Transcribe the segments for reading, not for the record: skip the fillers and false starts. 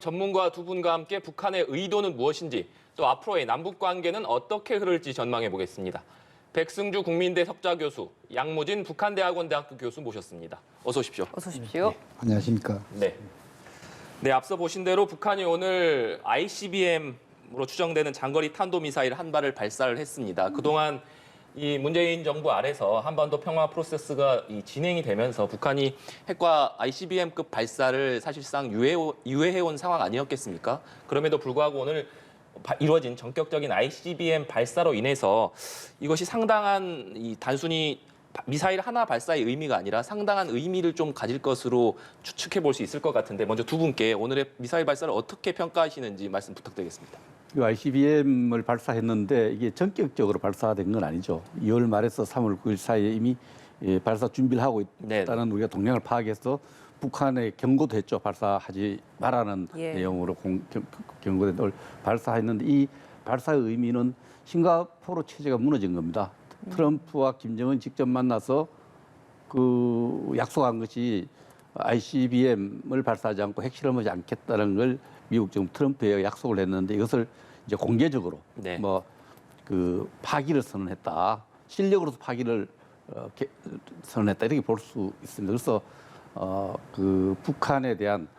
전문가 두 분과 함께 북한의 의도는 무엇인지 또 앞으로의 남북 관계는 어떻게 흐를지 전망해 보겠습니다. 백승주 국민대 석좌 교수, 양모진 북한대학원대학교 교수 모셨습니다. 어서 오십시오. 어서 오십시오. 안녕하십니까. 네, 앞서 보신 대로 북한이 오늘 ICBM으로 추정되는 장거리 탄도미사일 한 발을 발사를 했습니다. 그동안 이 문재인 정부 아래서 한반도 평화 프로세스가 진행이 되면서 북한이 핵과 ICBM급 발사를 사실상 유예해온 상황 아니었겠습니까? 그럼에도 불구하고 오늘 이루어진 전격적인 ICBM 발사로 인해서 이것이 상당한 단순히 미사일 하나 발사의 의미가 아니라 상당한 의미를 좀 가질 것으로 추측해 볼 수 있을 것 같은데 먼저 두 분께 오늘의 미사일 발사를 어떻게 평가하시는지 말씀 부탁드리겠습니다. 이 ICBM을 발사했는데 이게 전격적으로 발사된 건 아니죠. 2월 말에서 3월 9일 사이에 이미 발사 준비를 하고 있다는 우리가 동향을 파악해서 북한에 경고도 했죠. 발사하지 말라는 내용으로 경고된 걸 발사했는데 이 발사의 의미는 싱가포르 체제가 무너진 겁니다. 트럼프와 김정은 직접 만나서 그 약속한 것이 ICBM을 발사하지 않고 핵실험하지 않겠다는 걸 미국 정부 트럼프에 약속을 했는데 이것을 이제 공개적으로 뭐 그 파기를 선언했다. 실력으로서 파기를 선언했다 이렇게 볼 수 있습니다. 그래서 그 북한에 대한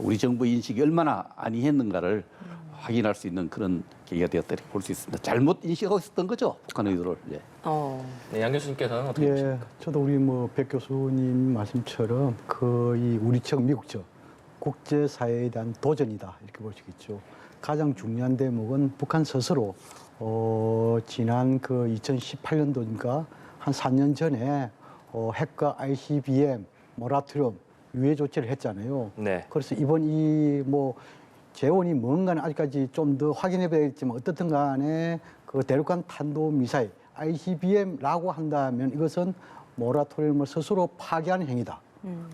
우리 정부 인식이 얼마나 아니했는가를 확인할 수 있는 그런 계기가 되었다 이렇게 볼 수 있습니다. 잘못 인식하고 있었던 거죠, 북한 의도를. 네, 양 교수님께서는 어떻게 보십니까? 저도 우리 백 교수님 말씀처럼 거의 우리 측, 미국 측 국제사회에 대한 도전이다 이렇게 볼 수 있죠. 가장 중요한 대목은 북한 스스로 지난 그 2018년도인가 한 4년 전에 핵과 ICBM 모라토리엄 유예 조치를 했잖아요. 그래서 이번 재원이 뭔가는 아직까지 좀 더 확인해 봐야겠지만 어떻든 간에 그 대륙간 탄도 미사일 ICBM라고 한다면 이것은 모라토리엄을 스스로 파기하는 행위다.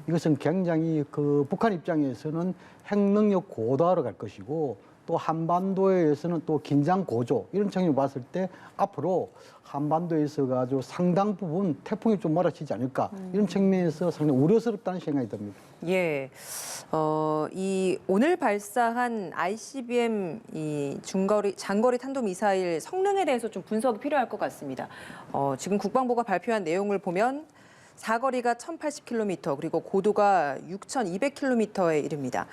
이것은 굉장히 그 북한 입장에서는 핵 능력 고도화로 갈 것이고 또 한반도에서는 또 긴장 고조 이런 측면을 봤을 때 앞으로 한반도에서가 아주 상당 부분 태풍이 좀 몰아치지 않을까 이런 측면에서 상당히 우려스럽다는 생각이 듭니다. 예, 이 오늘 발사한 ICBM 이 장거리 탄도미사일 성능에 대해서 좀 분석이 필요할 것 같습니다. 지금 국방부가 발표한 내용을 보면 사거리가 1,080km 그리고 고도가 6,200km에 이릅니다.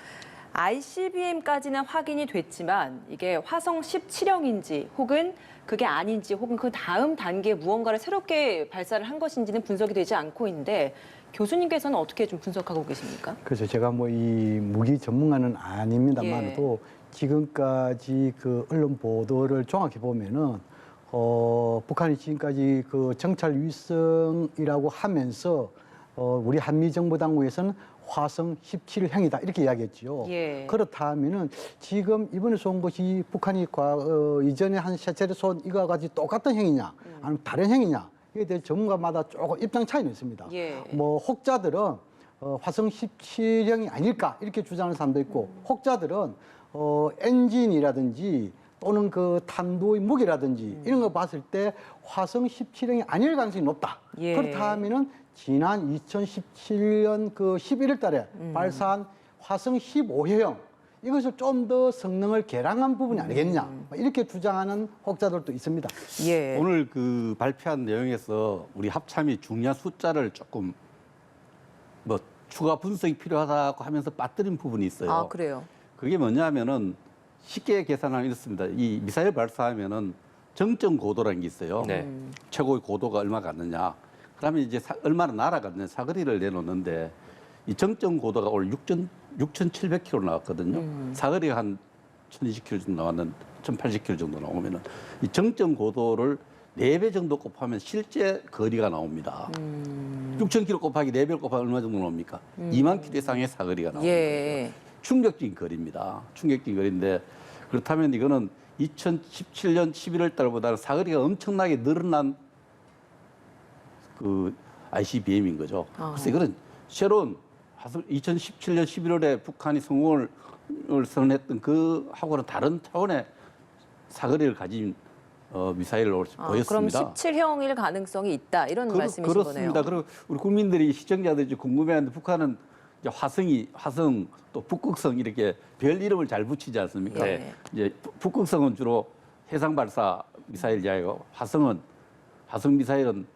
ICBM까지는 확인이 됐지만 이게 화성 17형인지 혹은 그게 아닌지 혹은 그 다음 단계 무언가를 새롭게 발사를 한 것인지는 분석이 되지 않고 있는데 교수님께서는 어떻게 좀 분석하고 계십니까? 그래서 제가 이 무기 전문가는 아닙니다만도 지금까지 그 언론 보도를 종합해 보면은 북한이 지금까지 그 정찰 위성이라고 하면서 우리 한미 정보 당국에서는 화성 17형이다 이렇게 이야기했죠. 그렇다면은 지금 이번에 쏜 것이 북한이 이전에 한 세 차례 쏜 이거와 같이 똑같은 형이냐 아니면 다른 형이냐 이에 대해 전문가마다 조금 입장 차이는 있습니다. 혹자들은 화성 17형이 아닐까 이렇게 주장하는 사람도 있고 혹자들은 엔진이라든지 또는 그 탄도의 무게라든지 이런 거 봤을 때 화성 17형이 아닐 가능성이 높다. 그렇다면은 지난 2017년 그 11월 달에 발사한 화성 15형 이것을 좀 더 성능을 개량한 부분이 아니겠냐 이렇게 주장하는 혹자들도 있습니다. 오늘 그 발표한 내용에서 우리 합참이 중요한 숫자를 조금 추가 분석이 필요하다고 하면서 빠뜨린 부분이 있어요. 아, 그래요? 그게 뭐냐면은 쉽게 계산하면 이렇습니다. 이 미사일 발사하면은 정점 고도라는 게 있어요. 최고의 고도가 얼마 갔느냐. 그러면 이제 얼마나 날아갔느냐 사거리를 내놓는데 이 정점 고도가 오늘 6,700km 나왔거든요. 사거리가 한 1,020km 정도 나왔는 1,080km 정도 나오면은 이 정점 고도를 4배 정도 곱하면 실제 거리가 나옵니다. 6,000km 곱하기 4배 곱하면 얼마 정도 나옵니까? 2만 km 이상의 사거리가 나옵니다. 충격적인 거리입니다. 충격적인 거리인데 그렇다면 이거는 2017년 11월 달보다는 사거리가 엄청나게 늘어난 그 ICBM인 거죠. 그래서 이거는 새로운 2017년 11월에 북한이 성공을 선언했던 그 하고는 다른 차원의 사거리를 가진 미사일을 보였습니다. 그럼 17형일 가능성이 있다 이런 말씀이신 거네요. 그렇습니다. 그리고 우리 국민들이 시청자들이 궁금해하는데 북한은 이제 화성 또 북극성 이렇게 별 이름을 잘 붙이지 않습니까? 네. 이제 북극성은 주로 해상 발사 미사일 이야기고 화성 미사일은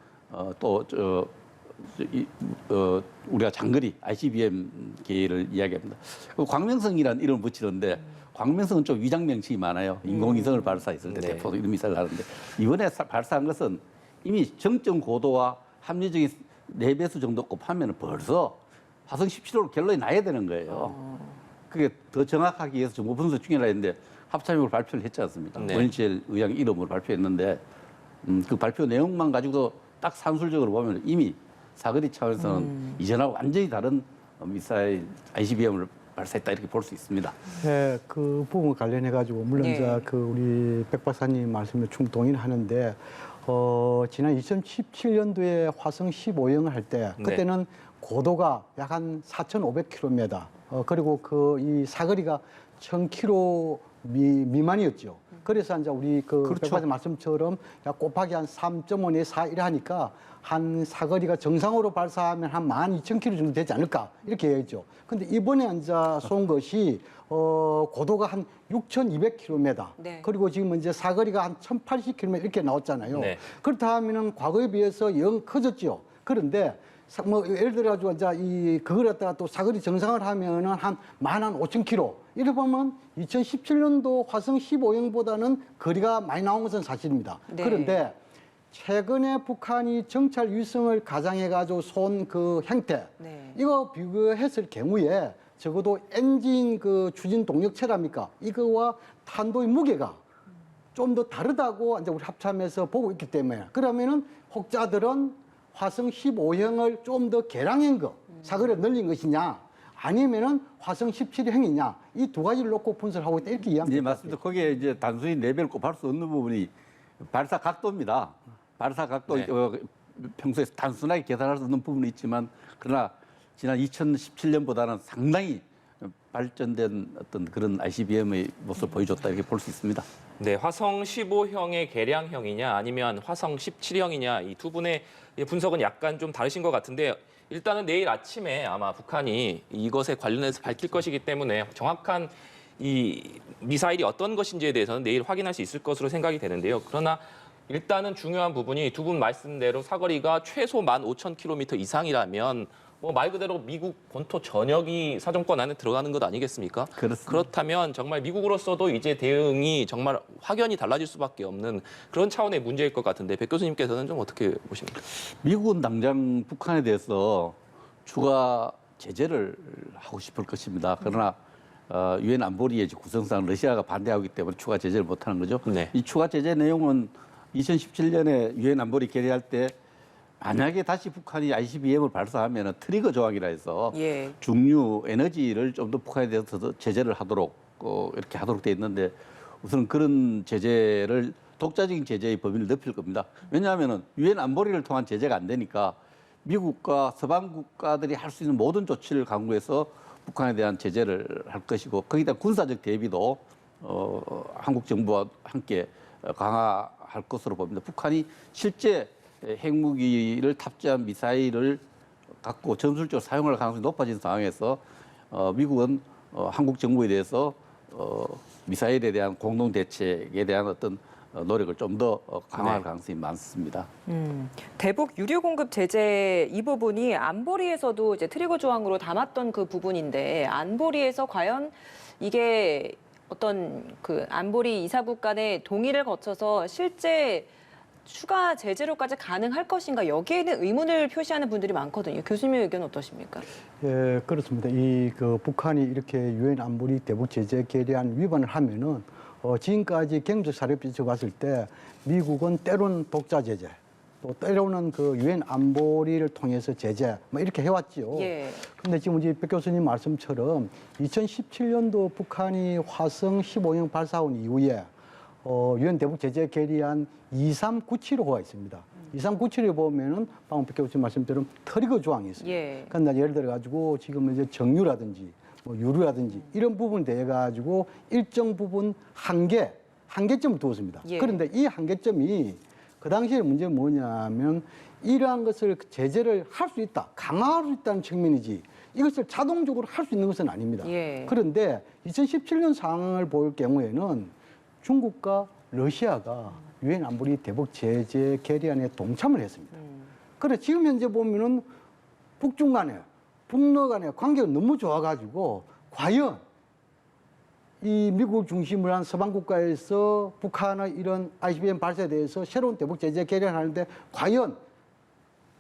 우리가 장거리 ICBM 계를 이야기합니다. 그 광명성이라는 이름을 붙이는데 광명성은 좀 위장 명칭이 많아요. 인공위성을 발사했을 때 네. 대포 이런 미사일을 하는데 이번에 발사한 것은 이미 정점 고도와 합리적인 4배수 정도 곱하면 벌써 화성 17호로 결론이 나야 되는 거예요. 그게 더 정확하기 위해서 정보 분석 중이라 했는데 합참적으로 발표를 했지 않습니까? 네. 원희철 의장 이름으로 발표했는데 그 발표 내용만 가지고도 딱 산술적으로 보면 이미 사거리 차원에서는 이전하고 완전히 다른 미사일 ICBM을 발사했다 이렇게 볼 수 있습니다. 네, 그 부분 관련해 가지고 물론 예. 이제 그 우리 백 박사님 말씀에 충분히 동의를 하는데 지난 2017년도에 화성 15형을 할 때 네. 그때는 고도가 약 한 4,500km 그리고 그 이 사거리가 1,000km 미만이었죠. 그래서 이제 우리 그 그렇죠. 백 박사 말씀처럼 약 곱하기 한 3.5 내 4 이래 하니까 한 사거리가 정상으로 발사하면 한 12,000km 정도 되지 않을까 이렇게 얘기했죠. 근데 이번에 이제 쏜 것이 고도가 한 6,200km 네. 그리고 지금 이제 사거리가 한 1,080km 이렇게 나왔잖아요. 네. 그렇다 하면은 과거에 비해서 영 커졌죠. 그런데 뭐 예를 들어 가지고 이제 그걸 갖다가 또 사거리 정상을 하면은 한 15,000km. 이래 보면 2017년도 화성 15형보다는 거리가 많이 나온 것은 사실입니다. 네. 그런데 최근에 북한이 정찰 위성을 가장해 가지고 쏜 그 형태 네. 이거 비교했을 경우에 적어도 엔진 그 추진 동력체랍니까? 이거와 탄도의 무게가 좀 더 다르다고 이제 우리 합참에서 보고 있기 때문에 그러면은 혹자들은 화성 15형을 좀 더 개량한 거, 사거리를 늘린 것이냐, 아니면은 화성 17형이냐 이 두 가지를 놓고 분석을 하고 있다 이렇게 이해하면 네, 될것 맞습니다. 거기에 이제 단순히 레벨을 곱할 수 없는 부분이 발사 각도입니다. 발사 각도 네. 평소에 단순하게 계산할 수 없는 부분이 있지만 그러나 지난 2017년보다는 상당히 발전된 어떤 그런 ICBM의 모습을 보여줬다 이렇게 볼 수 있습니다. 네, 화성 15형의 개량형이냐 아니면 화성 17형이냐 이 두 분의 분석은 약간 좀 다르신 것 같은데 일단은 내일 아침에 아마 북한이 이것에 관련해서 밝힐 것이기 때문에 정확한 이 미사일이 어떤 것인지에 대해서는 내일 확인할 수 있을 것으로 생각이 되는데요. 그러나 일단은 중요한 부분이 두 분 말씀대로 사거리가 최소 15,000km 이상이라면 뭐 말 그대로 미국 본토 전역이 사정권 안에 들어가는 것 아니겠습니까? 그렇습니다. 그렇다면 정말 미국으로서도 이제 대응이 정말 확연히 달라질 수밖에 없는 그런 차원의 문제일 것 같은데 백 교수님께서는 좀 어떻게 보십니까? 미국은 당장 북한에 대해서 추가 제재를 하고 싶을 것입니다. 그러나 유엔 안보리의 구성상 러시아가 반대하기 때문에 추가 제재를 못하는 거죠. 네. 이 추가 제재 내용은 2017년에 유엔 안보리 결의할 때 만약에 다시 북한이 ICBM을 발사하면 트리거 조항이라 해서 예. 중유 에너지를 좀 더 북한에 대해서 더 제재를 하도록 이렇게 하도록 돼 있는데 우선 그런 제재를 독자적인 제재의 범위를 넓힐 겁니다. 왜냐하면 유엔 안보리를 통한 제재가 안 되니까 미국과 서방 국가들이 할 수 있는 모든 조치를 강구해서 북한에 대한 제재를 할 것이고 거기다 군사적 대비도 한국 정부와 함께 강화할 것으로 봅니다. 북한이 실제 핵무기를 탑재한 미사일을 갖고 전술적으로 사용할 가능성이 높아진 상황에서 미국은 한국 정부에 대해서 미사일에 대한 공동 대책에 대한 어떤 노력을 좀 더 강화할 네. 가능성이 많습니다. 대북 유류 공급 제재 이 부분이 안보리에서도 이제 트리거 조항으로 담았던 그 부분인데 안보리에서 과연 이게 어떤 그 안보리 이사국 간의 동의를 거쳐서 실제 추가 제재로까지 가능할 것인가 여기에는 의문을 표시하는 분들이 많거든요. 교수님의 의견은 어떠십니까? 예, 그렇습니다. 그 북한이 이렇게 유엔 안보리 대북 제재 결의안 위반을 하면은 지금까지 경제 사례 비춰봤을 때 미국은 때로는 독자 제재, 또 때로는 그 유엔 안보리를 통해서 제재 뭐 이렇게 해왔죠. 예. 근데 지금 우리 백 교수님 말씀처럼 2017년도 북한이 화성 15형 발사한 이후에 유엔 대북 제재 결의안 2397호가 있습니다. 2397호에 보면은 방금 백 교수님 말씀처럼 트리거 조항이 있습니다. 예. 그러니까 예를 들어 가지고 지금 이제 정유라든지 뭐 유류라든지 이런 부분 대해 가지고 일정 부분 한계점을 두었습니다. 예. 그런데 이 한계점이 그 당시에 문제는 뭐냐면 이러한 것을 제재를 할 수 있다, 강화할 수 있다는 측면이지 이것을 자동적으로 할 수 있는 것은 아닙니다. 예. 그런데 2017년 상황을 볼 경우에는 중국과 러시아가 유엔 안보리 대북 제재 결의안에 동참을 했습니다. 그래 지금 현재 보면은 북중 간에 북러 간의 관계가 너무 좋아가지고 과연 이 미국을 중심으로 한 서방 국가에서 북한의 이런 ICBM 발사에 대해서 새로운 대북 제재 결의안을 하는데 과연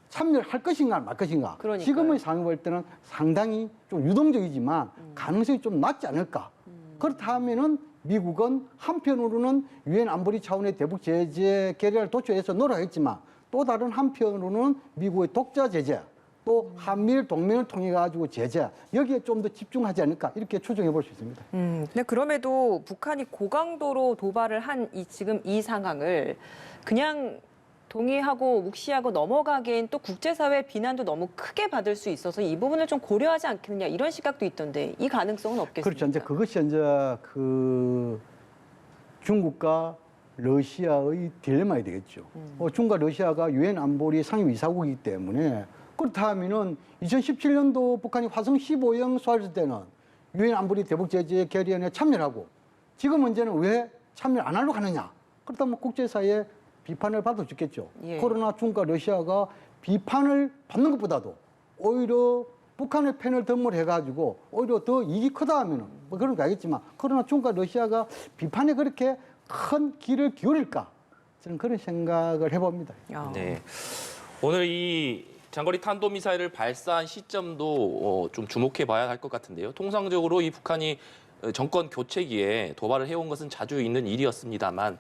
참여를 할 것인가 말 것인가. 그러니까요. 지금의 상황을 볼 때는 상당히 좀 유동적이지만 가능성이 좀 낮지 않을까. 그렇다면은 미국은 한편으로는 유엔 안보리 차원의 대북 제재 결의를 도출해서 노력했지만 또 다른 한편으로는 미국의 독자 제재 또 한미일 동맹을 통해 가지고 제재 여기에 좀 더 집중하지 않을까 이렇게 추정해 볼 수 있습니다. 근데 그럼에도 북한이 고강도로 도발을 한 지금 이 상황을 그냥 동의하고 묵시하고 넘어가기엔 또 국제사회 비난도 너무 크게 받을 수 있어서 이 부분을 좀 고려하지 않겠느냐 이런 시각도 있던데 이 가능성은 없겠습니까? 그렇죠. 이제 그것이 이제 그 중국과 러시아의 딜레마가 되겠죠. 중국과 러시아가 유엔 안보리 상임이사국이기 때문에 그렇다면은 2017년도 북한이 화성 15형 쏘았을 때는 유엔 안보리 대북 제재 결의안에 참여하고 지금 문제는 왜 참여 안 하려고 하느냐? 그렇다면 국제사회에 비판을 받을 수 있겠죠. 예. 그러나 중국과 러시아가 비판을 받는 것보다도 오히려 북한의 편을 덤물해가지고 오히려 더 이익이 크다 하면은 뭐 그런 거 알겠지만 그러나 중국과 러시아가 비판에 그렇게 큰 귀를 기울일까? 저는 그런 생각을 해봅니다. 야. 네. 오늘 이 장거리 탄도미사일을 발사한 시점도 좀 주목해 봐야 할 것 같은데요. 통상적으로 이 북한이 정권 교체기에 도발을 해온 것은 자주 있는 일이었습니다만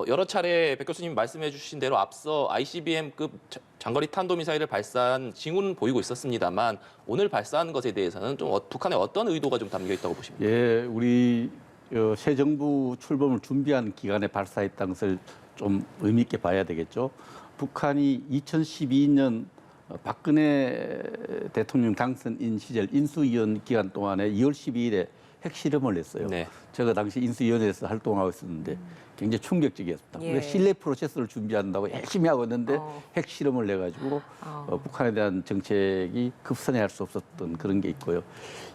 여러 차례 백 교수님 말씀해 주신 대로 앞서 ICBM급 장거리 탄도미사일을 발사한 징후는 보이고 있었습니다만 오늘 발사한 것에 대해서는 좀 북한의 어떤 의도가 좀 담겨 있다고 보십니까? 예, 우리 새 정부 출범을 준비한 기간에 발사했다는 것을 좀 의미 있게 봐야 되겠죠. 북한이 2012년 박근혜 대통령 당선인 시절 인수위원 기간 동안에 2월 12일에 핵실험을 했어요. 네. 제가 당시 인수위원회에서 활동하고 있었는데 굉장히 충격적이었습니다. 예. 우리가 실내 프로세스를 준비한다고 열심히 하고 있는데 핵실험을 내가지고 북한에 대한 정책이 급선회할 수 없었던 그런 게 있고요.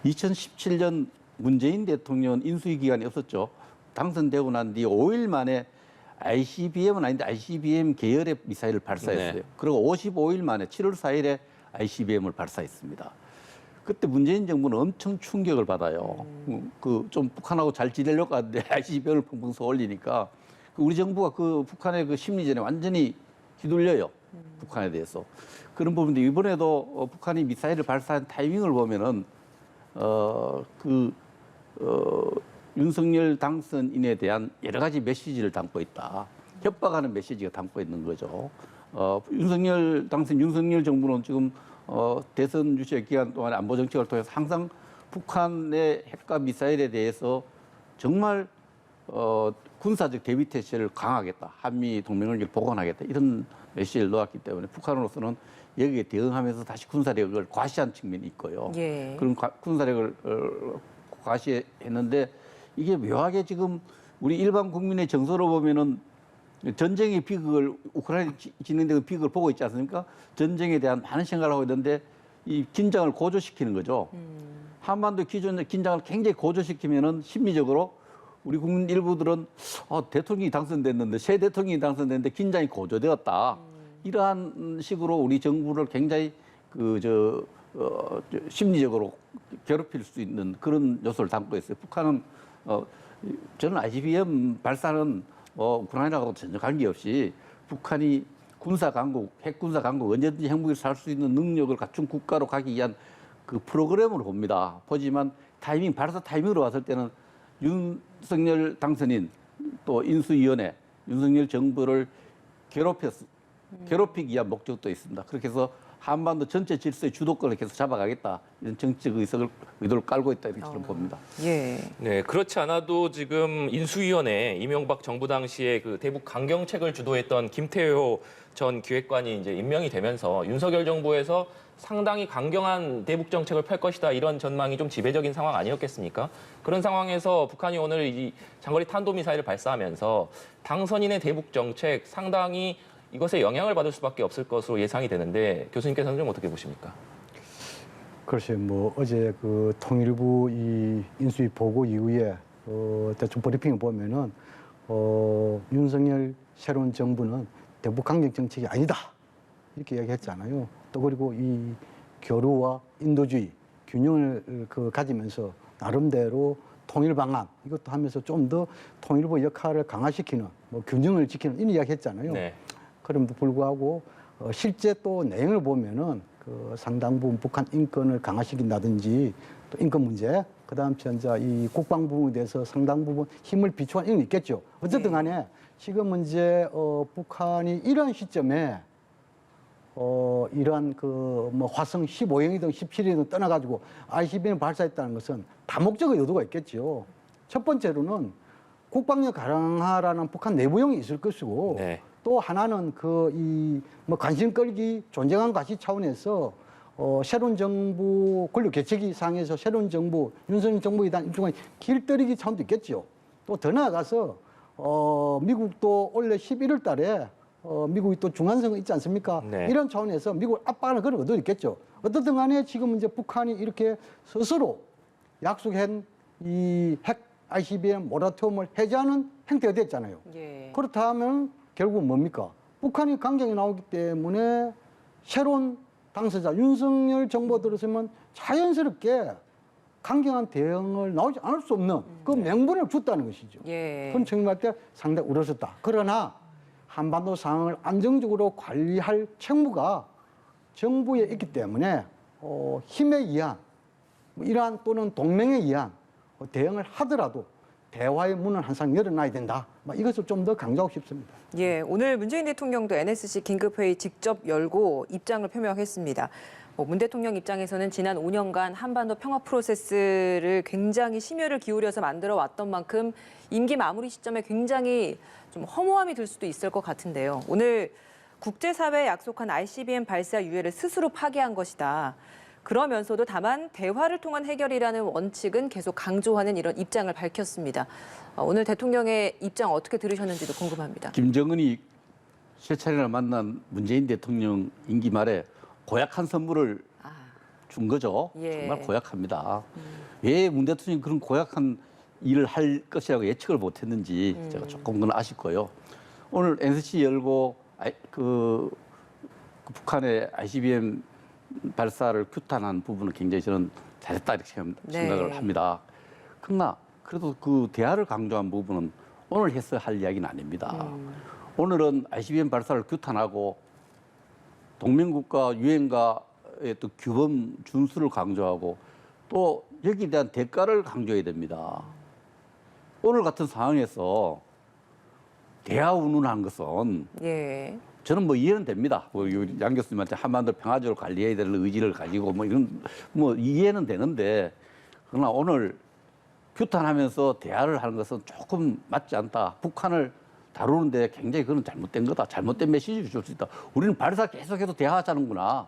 2017년 문재인 대통령 인수위 기간이 없었죠. 당선되고 난 뒤 5일 만에 ICBM은 아닌데 ICBM 계열의 미사일을 발사했어요. 네. 그리고 55일 만에 7월 4일에 ICBM을 발사했습니다. 그때 문재인 정부는 엄청 충격을 받아요. 그 좀 북한하고 잘 지내려고 하는데 ICBM을 펑펑 쏘올리니까 우리 정부가 그 북한의 그 심리전에 완전히 휘둘려요. 북한에 대해서. 그런 부분인데 이번에도 북한이 미사일을 발사한 타이밍을 보면은 윤석열 당선인에 대한 여러 가지 메시지를 담고 있다. 협박하는 메시지가 담고 있는 거죠. 윤석열 정부는 지금 대선 유세 기간 동안 안보 정책을 통해서 항상 북한의 핵과 미사일에 대해서 정말 군사적 대비 태세를 강화하겠다. 한미 동맹을 복원하겠다. 이런 메시지를 놓았기 때문에 북한으로서는 여기에 대응하면서 다시 군사력을 과시한 측면이 있고요. 예. 그런 군사력을 과시했는데 이게 묘하게 지금 우리 일반 국민의 정서로 보면은 전쟁의 비극을 우크라이나 진행되는 비극을 보고 있지 않습니까? 전쟁에 대한 많은 생각을 하고 있는데 이 긴장을 고조시키는 거죠. 한반도 기존의 긴장을 굉장히 고조시키면은 심리적으로 우리 국민 일부들은 대통령이 당선됐는데 새 대통령이 당선됐는데 긴장이 고조되었다. 이러한 식으로 우리 정부를 굉장히 심리적으로 괴롭힐 수 있는 그런 요소를 담고 있어요. 북한은 저는 ICBM 발사는 우크라이나하고 전혀 관계없이 북한이 군사 강국, 핵 군사 강국 언제든지 핵무기를 살 수 있는 능력을 갖춘 국가로 가기 위한 그 프로그램으로 봅니다. 보지만 발사 타이밍으로 봤을 때는 윤석열 당선인 또 인수위원회, 윤석열 정부를 괴롭히기 위한 목적도 있습니다. 그렇게 해서 한반도 전체 질서의 주도권을 계속 잡아가겠다. 이런 정치적 의도를 깔고 있다. 이렇게 저는 봅니다. 예. 네, 그렇지 않아도 지금 인수위원회 이명박 정부 당시에 그 대북 강경책을 주도했던 김태효 전 기획관이 이제 임명이 되면서 윤석열 정부에서 상당히 강경한 대북 정책을 펼 것이다 이런 전망이 좀 지배적인 상황 아니었겠습니까? 그런 상황에서 북한이 오늘 이 장거리 탄도미사일을 발사하면서 당선인의 대북 정책 상당히 이것에 영향을 받을 수밖에 없을 것으로 예상이 되는데 교수님께서는 좀 어떻게 보십니까? 글쎄, 뭐 어제 그 통일부 이 인수위 보고 이후에 대충 브리핑을 보면은 윤석열 새로운 정부는 대북 강경 정책이 아니다 이렇게 이야기했잖아요. 또 그리고 이 교류와 인도주의 균형을 가지면서 나름대로 통일 방안 이것도 하면서 좀 더 통일부 역할을 강화시키는 뭐 균형을 지키는 이런 이야기했잖아요. 네. 그럼에도 불구하고 실제 또 내용을 보면은 그 상당 부분 북한 인권을 강화시킨다든지 또 인권 문제, 그다음 현재 이 국방 부분에 대해서 상당 부분 힘을 비추한 이런 게 있겠죠. 어쨌든 간에 지금 이제 북한이 이런 시점에 이러한 그 뭐 화성 15형이든 17형이든 떠나가지고 ICBM 발사했다는 것은 다목적의 의도가 있겠죠. 첫 번째로는 국방력 강화라는 북한 내부용이 있을 것이고 네. 또 하나는 그 이 뭐 관심 끌기 존재감 가시 차원에서 새로운 정부 권력 개척이 상에서 새로운 정부 윤석열 정부에 대한 일종의 길들이기 차원도 있겠죠. 또 더 나아가서 미국도 원래 11월 달에 미국이 또 중간선거 있지 않습니까? 네. 이런 차원에서 미국을 압박하는 그런 의도 있겠죠. 어떻든 간에 지금 이제 북한이 이렇게 스스로 약속한 이 핵 ICBM 모라토리엄을 해제하는 행태가 됐잖아요. 예. 그렇다면 결국은 뭡니까? 북한이 강경이 나오기 때문에 새로운 당사자 윤석열 정부 들어서면 자연스럽게 강경한 대응을 나오지 않을 수 없는 그 명분을 줬다는 것이죠. 예. 그런 측면할 때 상당히 우려졌다. 그러나 한반도 상황을 안정적으로 관리할 책무가 정부에 있기 때문에 힘에 의한 이러한 또는 동맹에 의한 대응을 하더라도 대화의 문은 항상 열어놔야 된다. 이것을 좀 더 강조하고 싶습니다. 예, 오늘 문재인 대통령도 NSC 긴급회의 직접 열고 입장을 표명했습니다. 문 대통령 입장에서는 지난 5년간 한반도 평화 프로세스를 굉장히 심혈을 기울여서 만들어 왔던 만큼 임기 마무리 시점에 굉장히 좀 허무함이 들 수도 있을 것 같은데요. 오늘 국제사회에 약속한 ICBM 발사 유예를 스스로 파기한 것이다. 그러면서도 다만 대화를 통한 해결이라는 원칙은 계속 강조하는 이런 입장을 밝혔습니다. 오늘 대통령의 입장 어떻게 들으셨는지도 궁금합니다. 김정은이 세 차례나 만난 문재인 대통령 임기 말에 고약한 선물을 준 거죠. 예. 정말 고약합니다. 왜 문 대통령이 그런 고약한 일을 할 것이라고 예측을 못했는지 제가 조금 그건 아쉽고요. 오늘 NSC 열고 그 북한의 ICBM 발사를 규탄한 부분은 굉장히 저는 잘했다 이렇게 생각을 합니다. 그러나 그래도 그 대화를 강조한 부분은 오늘 해서 할 이야기는 아닙니다. 오늘은 ICBM 발사를 규탄하고 동맹국가 유엔과의 또 규범 준수를 강조하고 또 여기에 대한 대가를 강조해야 됩니다. 오늘 같은 상황에서 대화 운운한 것은 예. 저는 뭐 이해는 됩니다. 양 교수님한테 한반도 평화적으로 관리해야 될 의지를 가지고 뭐 이런 뭐 이해는 되는데 그러나 오늘 규탄하면서 대화를 하는 것은 조금 맞지 않다. 북한을 다루는데 굉장히 그건 잘못된 거다. 잘못된 메시지를 줄 수 있다. 우리는 발사 계속해서 대화하자는구나.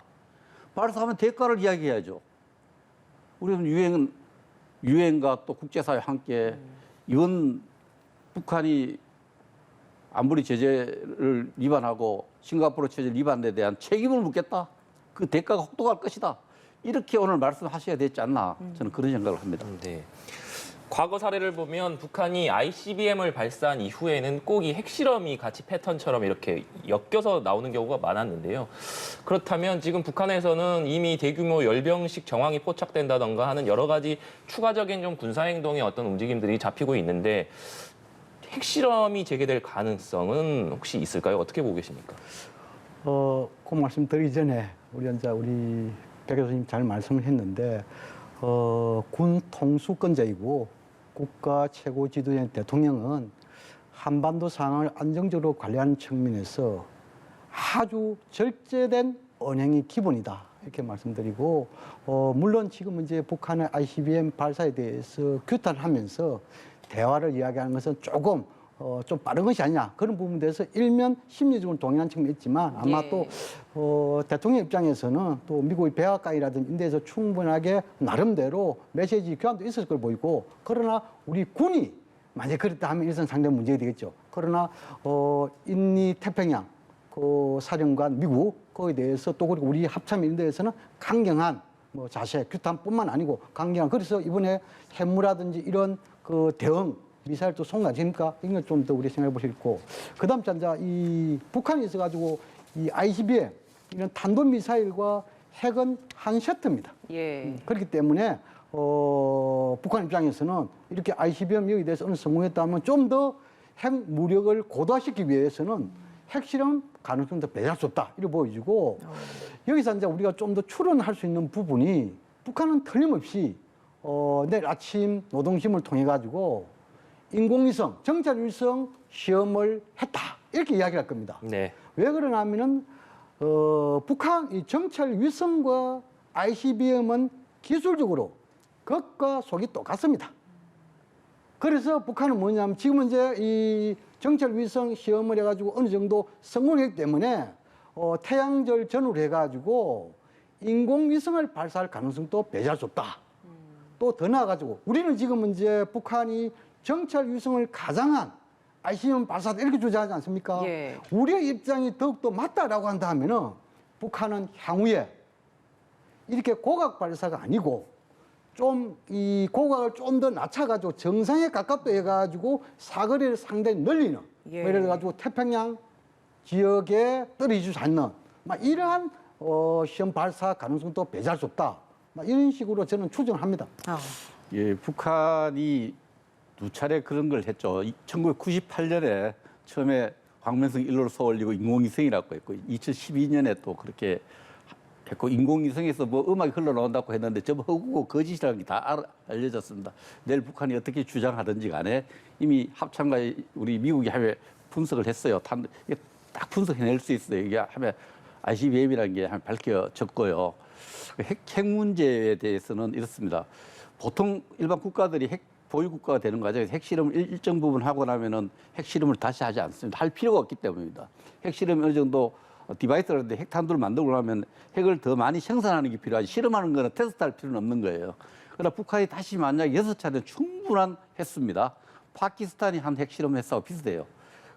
발사하면 대가를 이야기해야죠. 우리는 유엔과 또 국제사회 함께 이번 북한이 안보리 제재를 위반하고 싱가포르 체제 위반에 대한 책임을 묻겠다. 그 대가가 혹독할 것이다. 이렇게 오늘 말씀하셔야 되지 않나 저는 그런 생각을 합니다. 네. 과거 사례를 보면 북한이 ICBM을 발사한 이후에는 꼭 이 핵실험이 같이 패턴처럼 이렇게 엮여서 나오는 경우가 많았는데요. 그렇다면 지금 북한에서는 이미 대규모 열병식 정황이 포착된다던가 하는 여러 가지 추가적인 좀 군사행동의 어떤 움직임들이 잡히고 있는데 핵실험이 재개될 가능성은 혹시 있을까요? 어떻게 보고 계십니까? 그 말씀 드리기 전에 우리 백 교수님 잘 말씀을 했는데 군 통수권자이고 국가 최고 지도자인 대통령은 한반도 상황을 안정적으로 관리하는 측면에서 아주 절제된 언행이 기본이다 이렇게 말씀드리고 물론 지금 이제 북한의 ICBM 발사에 대해서 규탄하면서 대화를 이야기하는 것은 조금 좀 빠른 것이 아니냐 그런 부분에 대해서 일면 심리적으로 동의하는 측면이 있지만 아마 예. 또 대통령 입장에서는 또 미국의 백악관이라든지 인도에서 충분하게 나름대로 메시지 교환도 있을 걸 보이고 그러나 우리 군이 만약 그랬다 하면 일선 상당히 문제가 되겠죠. 그러나 인리 태평양 그 사령관 미국 거기에 대해서 또 그리고 우리 합참 인도에서는 강경한 뭐 자세, 규탄뿐만 아니고 강경한. 그래서 이번에 핵무라든지 이런 그 대응 미사일도 송가집니까? 이걸 좀 더 우리 생각해 보실 고 그다음 이제 이 북한이 있어가지고 이 ICBM 이런 탄도 미사일과 핵은 한 셔트입니다. 예. 그렇기 때문에 북한 입장에서는 이렇게 ICBM 여기에 대해서 어느 성공했다면 좀 더 핵 무력을 고도화시키기 위해서는 핵실험 가능성도 배제할 수 없다 이렇게 보여지고 여기서 이제 우리가 좀 더 추론할 수 있는 부분이 북한은 틀림없이 내일 아침 노동심을 통해 가지고 인공위성, 정찰위성 시험을 했다 이렇게 이야기할 겁니다. 네. 왜 그러냐면은 북한 이 정찰위성과 ICBM은 기술적으로 겉과 속이 똑같습니다. 그래서 북한은 뭐냐면 지금 이제 이 정찰위성 시험을 해가지고 어느 정도 성공했기 때문에 태양절 전후로 해가지고 인공위성을 발사할 가능성도 배제할 수 없다. 또 더 나아가지고 우리는 지금 이제 북한이 정찰위성을 가장한 ICBM 발사다 이렇게 주장하지 않습니까? 예. 우리의 입장이 더욱더 맞다라고 한다면은 북한은 향후에 이렇게 고각 발사가 아니고 좀 이 고각을 좀 더 낮춰가지고 정상에 가깝게 해가지고 사거리를 상당히 늘리는 예. 예를 들어가지고 태평양 지역에 떨어지지 않는 막 이러한 시험 발사 가능성도 배제할 수 없다. 막 이런 식으로 저는 추정을 합니다. 아. 예, 북한이 두 차례 그런 걸 했죠. 1998년에 처음에 광명성 1호를 쏘올리고 인공위성이라고 했고 2012년에 또 그렇게 했고 인공위성에서 뭐 음악이 흘러나온다고 했는데 전부 허구고 거짓이라는 게 다 알려졌습니다. 내일 북한이 어떻게 주장하든지 간에 이미 합참과 우리 미국이 하면 분석을 했어요. 이게 딱 분석해낼 수 있어요. 이게 하면 ICBM이라는 게 밝혀졌고요. 핵 문제에 대해서는 이렇습니다. 보통 일반 국가들이 핵 보유 국가가 되는 과정에서 핵실험을 일정 부분 하고 나면은 핵실험을 다시 하지 않습니다. 할 필요가 없기 때문입니다. 핵실험이 어느 정도 디바이스라든지 핵탄두를 만들고 나면 핵을 더 많이 생산하는 게 필요하지 실험하는 거는 테스트할 필요는 없는 거예요. 그러나 북한이 다시 만약 6차례는 충분한 횟수입니다. 파키스탄이 한 핵실험 횟수하고 비슷해요.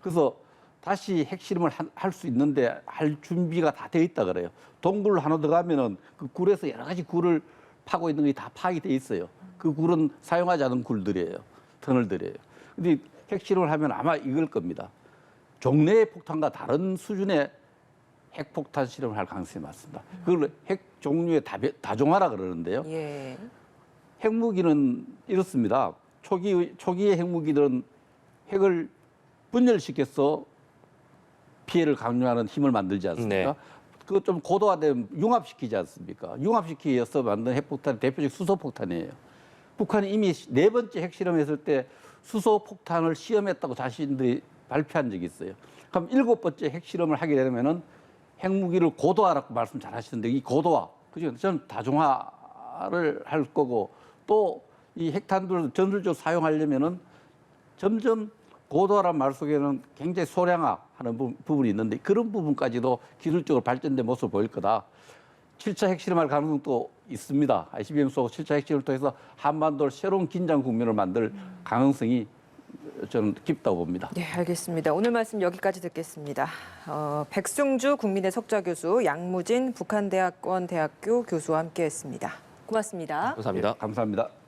그래서 다시 핵실험을 할 수 있는데 할 준비가 다 되어 있다 그래요. 동굴 하나 더 가면은 그 굴에서 여러 가지 굴을 파고 있는 게 다 파악이 돼 있어요. 그 굴은 사용하지 않은 굴들이에요. 터널들이에요. 근데 핵실험을 하면 아마 이걸 겁니다. 종래의 폭탄과 다른 수준의 핵폭탄 실험을 할 가능성이 많습니다. 그걸 핵 종류의 다종화라 그러는데요. 예. 핵무기는 이렇습니다. 초기의 핵무기들은 핵을 분열시켜서 피해를 강요하는 힘을 만들지 않습니까? 네. 그거 좀 고도화되면 융합시키지 않습니까? 융합시키어서 만든 핵폭탄이 대표적 수소폭탄이에요. 북한이 이미 4번째 핵실험했을 때 수소폭탄을 시험했다고 자신들이 발표한 적이 있어요. 그럼 7번째 핵실험을 하게 되면은 핵무기를 고도화라고 말씀 잘 하시는데 이 고도화, 그죠? 저는 다종화를 할 거고 또 이 핵탄두를 전술적으로 사용하려면은 점점 고도화란 말 속에는 굉장히 소량화하는 부분이 있는데 그런 부분까지도 기술적으로 발전된 모습을 보일 거다. 7차 핵실험할 가능성도 있습니다. ICBM 쏘고 7차 핵실험을 통해서 한반도를 새로운 긴장 국면을 만들 가능성이 저는 깊다고 봅니다. 네, 알겠습니다. 오늘 말씀 여기까지 듣겠습니다. 백승주 국민대 석좌교수, 양무진 북한대학원 대학교 교수와 함께했습니다. 고맙습니다. 감사합니다. 예, 감사합니다.